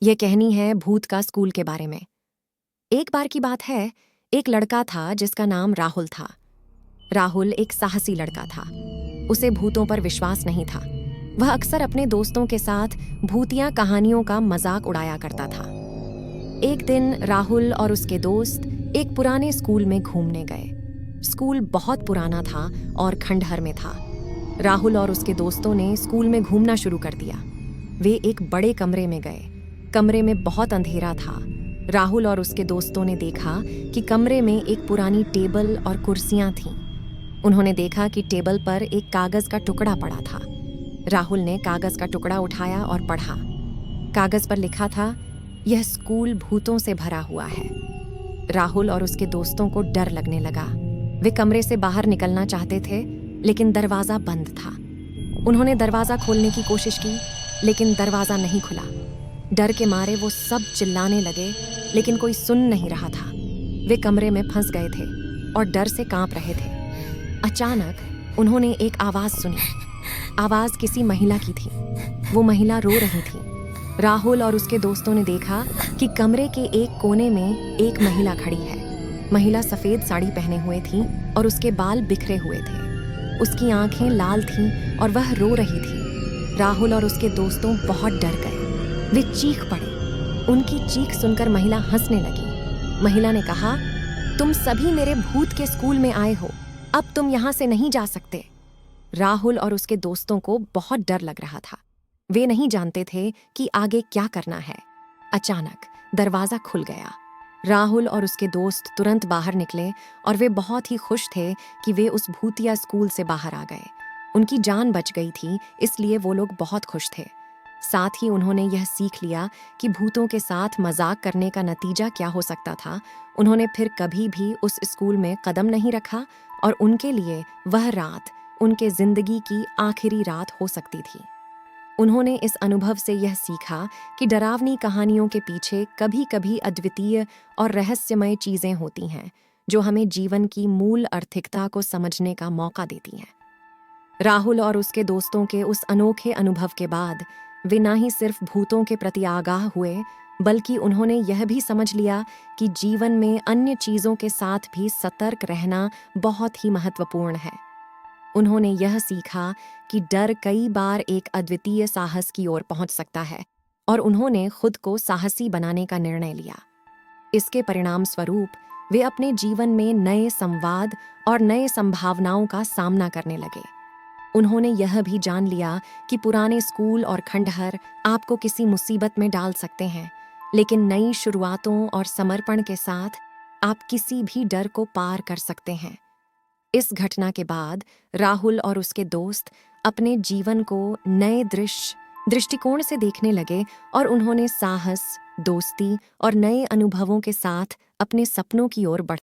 ये कहानी है भूत का स्कूल के बारे में। एक बार की बात है, एक लड़का था जिसका नाम राहुल था। राहुल एक साहसी लड़का था। उसे भूतों पर विश्वास नहीं था। वह अक्सर अपने दोस्तों के साथ भूतिया कहानियों का मजाक उड़ाया करता था। एक दिन राहुल और उसके दोस्त एक पुराने स्कूल में घूमने गए। स्कूल बहुत पुराना था और खंडहर में था। राहुल और उसके दोस्तों ने स्कूल में घूमना शुरू कर दिया। वे एक बड़े कमरे में गए। कमरे में बहुत अंधेरा था। राहुल और उसके दोस्तों ने देखा कि कमरे में एक पुरानी टेबल और कुर्सियां थीं। उन्होंने देखा कि टेबल पर एक कागज का टुकड़ा पड़ा था। राहुल ने कागज का टुकड़ा उठाया और पढ़ा। कागज पर लिखा था, यह स्कूल भूतों से भरा हुआ है। राहुल और उसके दोस्तों को डर लगने लगा। वे कमरे से बाहर निकलना चाहते थे, लेकिन दरवाजा बंद था। उन्होंने दरवाजा खोलने की कोशिश की, लेकिन दरवाजा नहीं खुला। डर के मारे वो सब चिल्लाने लगे, लेकिन कोई सुन नहीं रहा था। वे कमरे में फंस गए थे और डर से कांप रहे थे। अचानक उन्होंने एक आवाज सुनी। आवाज किसी महिला की थी। वो महिला रो रही थी। राहुल और उसके दोस्तों ने देखा कि कमरे के एक कोने में एक महिला खड़ी है। महिला सफेद साड़ी पहने हुए थी और उसके बाल बिखरे हुए थे। उसकी आंखें लाल थीं और वह रो रही थी। राहुल और उसके दोस्तों बहुत डर गए। वे चीख पड़े। उनकी चीख सुनकर महिला हंसने लगी। महिला ने कहा, तुम सभी मेरे भूत के स्कूल में आए हो, अब तुम यहाँ से नहीं जा सकते। राहुल और उसके दोस्तों को बहुत डर लग रहा था। वे नहीं जानते थे कि आगे क्या करना है। अचानक दरवाजा खुल गया। राहुल और उसके दोस्त तुरंत बाहर निकले और वे बहुत ही खुश थे कि वे उस भूतिया स्कूल से बाहर आ गए। उनकी जान बच गई थी, इसलिए वो लोग बहुत खुश थे। साथ ही उन्होंने यह सीख लिया कि भूतों के साथ मजाक करने का नतीजा क्या हो सकता था। उन्होंने फिर कभी भी उस स्कूल में कदम नहीं रखा और उनके लिए वह रात उनके जिंदगी की आखिरी रात हो सकती थी। उन्होंने इस अनुभव से यह सीखा कि डरावनी कहानियों के पीछे कभी-कभी अद्वितीय और रहस्यमय चीजें होती हैं, जो हमें जीवन की मूल अर्थिकता को समझने का मौका देती हैं। राहुल और उसके दोस्तों के उस अनोखे अनुभव के बाद वे न ही सिर्फ भूतों के प्रति आगाह हुए, बल्कि उन्होंने यह भी समझ लिया कि जीवन में अन्य चीजों के साथ भी सतर्क रहना बहुत ही महत्वपूर्ण है। उन्होंने यह सीखा कि डर कई बार एक अद्वितीय साहस की ओर पहुंच सकता है, और उन्होंने खुद को साहसी बनाने का निर्णय लिया। इसके परिणाम स्वरूप वे अपने जीवन में नए संवाद और नए संभावनाओं का सामना करने लगे। उन्होंने यह भी जान लिया कि पुराने स्कूल और खंडहर आपको किसी मुसीबत में डाल सकते हैं, लेकिन नई शुरुआतों और समर्पण के साथ आप किसी भी डर को पार कर सकते हैं। इस घटना के बाद राहुल और उसके दोस्त अपने जीवन को नए दृष्टिकोण से देखने लगे और उन्होंने साहस, दोस्ती और नए अनुभवों के साथ अपने सपनों की ओर बढ़